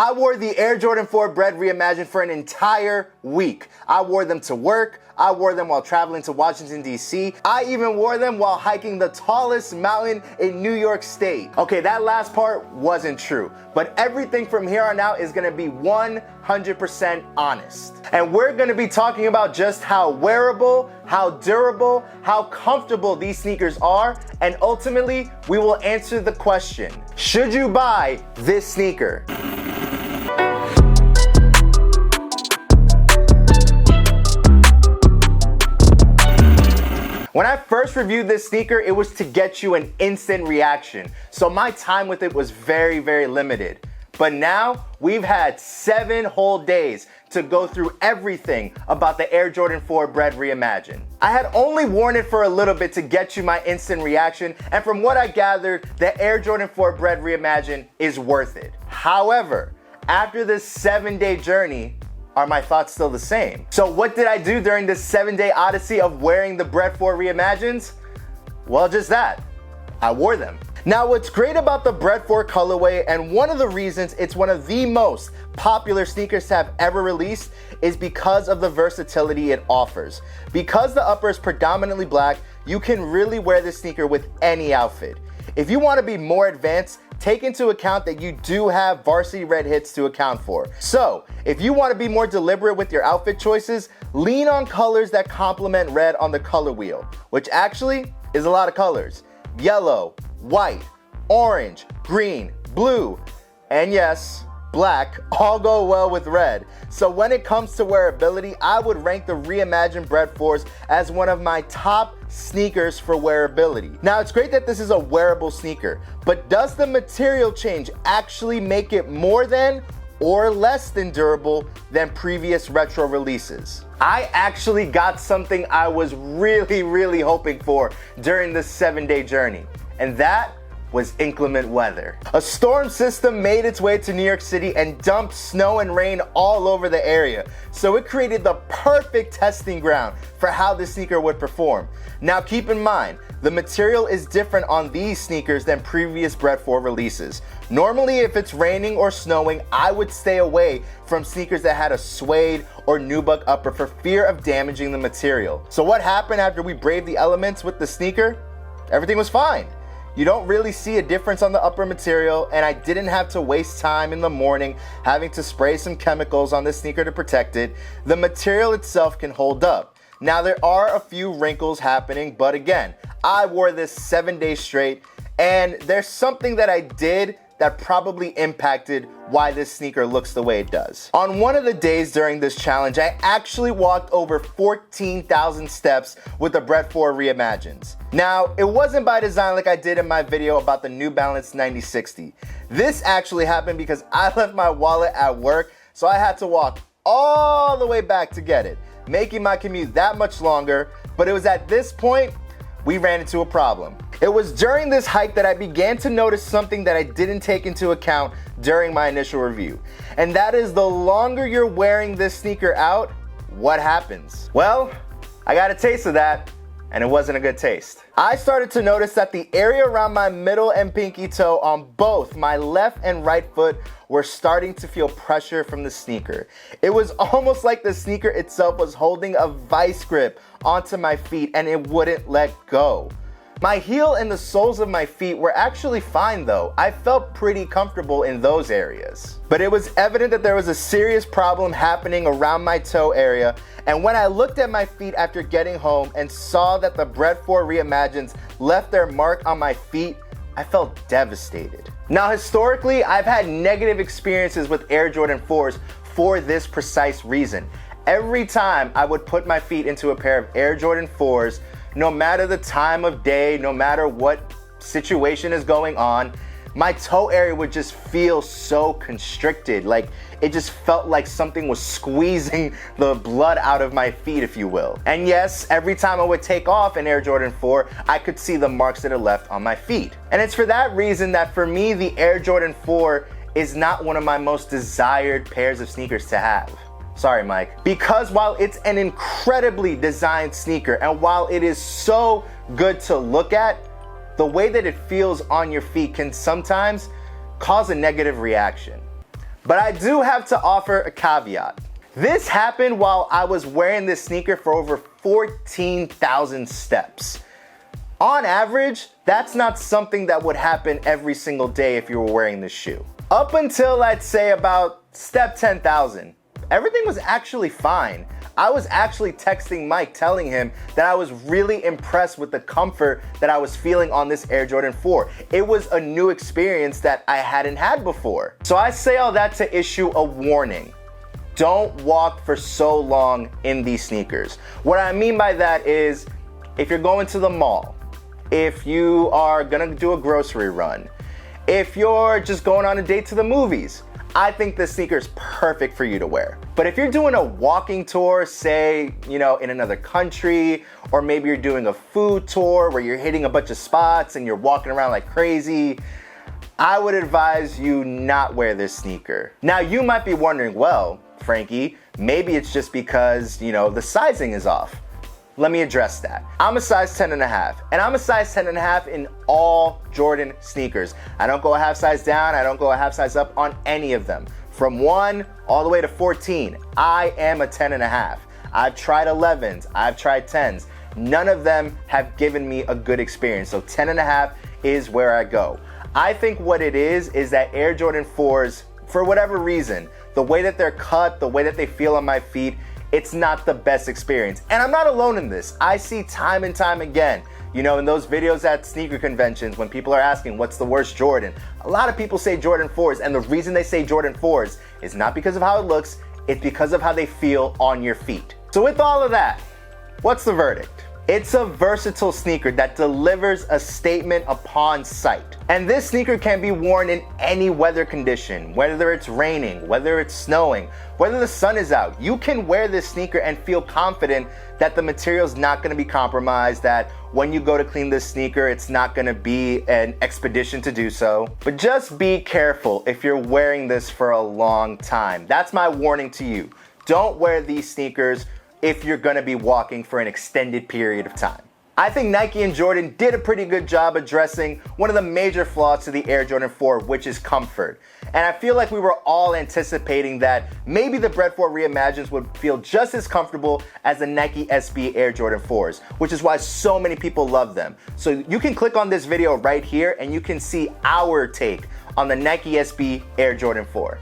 I wore the Air Jordan 4 Bred Reimagined for an entire week. I wore them to work. I wore them while traveling to Washington, D.C. I even wore them while hiking the tallest mountain in New York State. Okay, that last part wasn't true, but everything from here on out is gonna be 100% honest. And we're gonna be talking about just how wearable, how durable, how comfortable these sneakers are, and ultimately, we will answer the question, should you buy this sneaker? When I first reviewed this sneaker, it was to get you an instant reaction. So my time with it was very, very limited. But now we've had 7 whole days to go through everything about the Air Jordan 4 Bred Reimagined. I had only worn it for a little bit to get you my instant reaction, and from what I gathered, the Air Jordan 4 Bred Reimagined is worth it. However, after this 7-day journey, are my thoughts still the same? So what did I do during this 7-day odyssey of wearing the Bred 4 Reimagined? Well, just that. I wore them. Now, what's great about the Bred 4 colorway, and one of the reasons it's one of the most popular sneakers to have ever released, is because of the versatility it offers. Because the upper is predominantly black, you can really wear this sneaker with any outfit. If you want to be more advanced, take into account that you do have varsity red hits to account for. So, if you want to be more deliberate with your outfit choices, lean on colors that complement red on the color wheel, which actually is a lot of colors. Yellow, white, orange, green, blue, and yes, black all go well with red. So when it comes to wearability, I would rank the Reimagined Bred 4s as one of my top sneakers for wearability. Now, it's great that this is a wearable sneaker, but does the material change actually make it more than or less than durable than previous retro releases? I actually got something I was really hoping for during this 7-day journey, and that was inclement weather. A storm system made its way to New York City and dumped snow and rain all over the area. So it created the perfect testing ground for how this sneaker would perform. Now keep in mind, the material is different on these sneakers than previous Bred 4 releases. Normally, if it's raining or snowing, I would stay away from sneakers that had a suede or nubuck upper for fear of damaging the material. So what happened after we braved the elements with the sneaker? Everything was fine. You don't really see a difference on the upper material, and I didn't have to waste time in the morning having to spray some chemicals on the sneaker to protect it. The material itself can hold up. Now, there are a few wrinkles happening, but again, I wore this 7 days straight, and there's something that I did that probably impacted why this sneaker looks the way it does. On one of the days during this challenge, I actually walked over 14,000 steps with the Bred 4 Reimagined. Now, it wasn't by design like I did in my video about the New Balance 9060. This actually happened because I left my wallet at work, so I had to walk all the way back to get it, making my commute that much longer. But it was at this point we ran into a problem. It was during this hike that I began to notice something that I didn't take into account during my initial review. And that is, the longer you're wearing this sneaker out, what happens? Well, I got a taste of that, and it wasn't a good taste. I started to notice that the area around my middle and pinky toe on both my left and right foot were starting to feel pressure from the sneaker. It was almost like the sneaker itself was holding a vice grip onto my feet and it wouldn't let go. My heel and the soles of my feet were actually fine though. I felt pretty comfortable in those areas. But it was evident that there was a serious problem happening around my toe area, and when I looked at my feet after getting home and saw that the Bred 4 Reimagined left their mark on my feet, I felt devastated. Now, historically, I've had negative experiences with Air Jordan 4s for this precise reason. Every time I would put my feet into a pair of Air Jordan 4s, no matter the time of day, no matter what situation is going on, my toe area would just feel so constricted. Like, it just felt like something was squeezing the blood out of my feet, if you will. And yes, every time I would take off an Air Jordan 4, I could see the marks that are left on my feet. And it's for that reason that for me, the Air Jordan 4 is not one of my most desired pairs of sneakers to have. Sorry, Mike. Because while it's an incredibly designed sneaker, and while it is so good to look at, the way that it feels on your feet can sometimes cause a negative reaction. But I do have to offer a caveat. This happened while I was wearing this sneaker for over 14,000 steps. On average, that's not something that would happen every single day if you were wearing this shoe. Up until, let's say, about step 10,000, everything was actually fine. I was actually texting Mike telling him that I was really impressed with the comfort that I was feeling on this Air Jordan 4. It was a new experience that I hadn't had before. So I say all that to issue a warning. Don't walk for so long in these sneakers. What I mean by that is, if you're going to the mall, if you are gonna do a grocery run, if you're just going on a date to the movies, I think this sneaker is perfect for you to wear. But if you're doing a walking tour, say, in another country, or maybe you're doing a food tour where you're hitting a bunch of spots and you're walking around like crazy, I would advise you not wear this sneaker. Now, you might be wondering, well, Frankie, maybe it's just because, the sizing is off. Let me address that. I'm a size 10.5, and I'm a size 10.5 in all Jordan sneakers. I don't go a half size down, I don't go a half size up on any of them. From 1 all the way to 14, I am a 10.5. I've tried 11s, I've tried 10s. None of them have given me a good experience, so 10.5 is where I go. I think what it is that Air Jordan 4s, for whatever reason, the way that they're cut, the way that they feel on my feet, it's not the best experience. And I'm not alone in this. I see time and time again, in those videos at sneaker conventions when people are asking what's the worst Jordan, a lot of people say Jordan 4s, and the reason they say Jordan 4s is not because of how it looks, it's because of how they feel on your feet. So with all of that, what's the verdict? It's a versatile sneaker that delivers a statement upon sight. And this sneaker can be worn in any weather condition, whether it's raining, whether it's snowing, whether the sun is out. You can wear this sneaker and feel confident that the material's not gonna be compromised, that when you go to clean this sneaker, it's not gonna be an expedition to do so. But just be careful if you're wearing this for a long time. That's my warning to you. Don't wear these sneakers if you're gonna be walking for an extended period of time. I think Nike and Jordan did a pretty good job addressing one of the major flaws to the Air Jordan 4, which is comfort. And I feel like we were all anticipating that maybe the Bred 4 Reimagined would feel just as comfortable as the Nike SB Air Jordan 4s, which is why so many people love them. So you can click on this video right here and you can see our take on the Nike SB Air Jordan 4.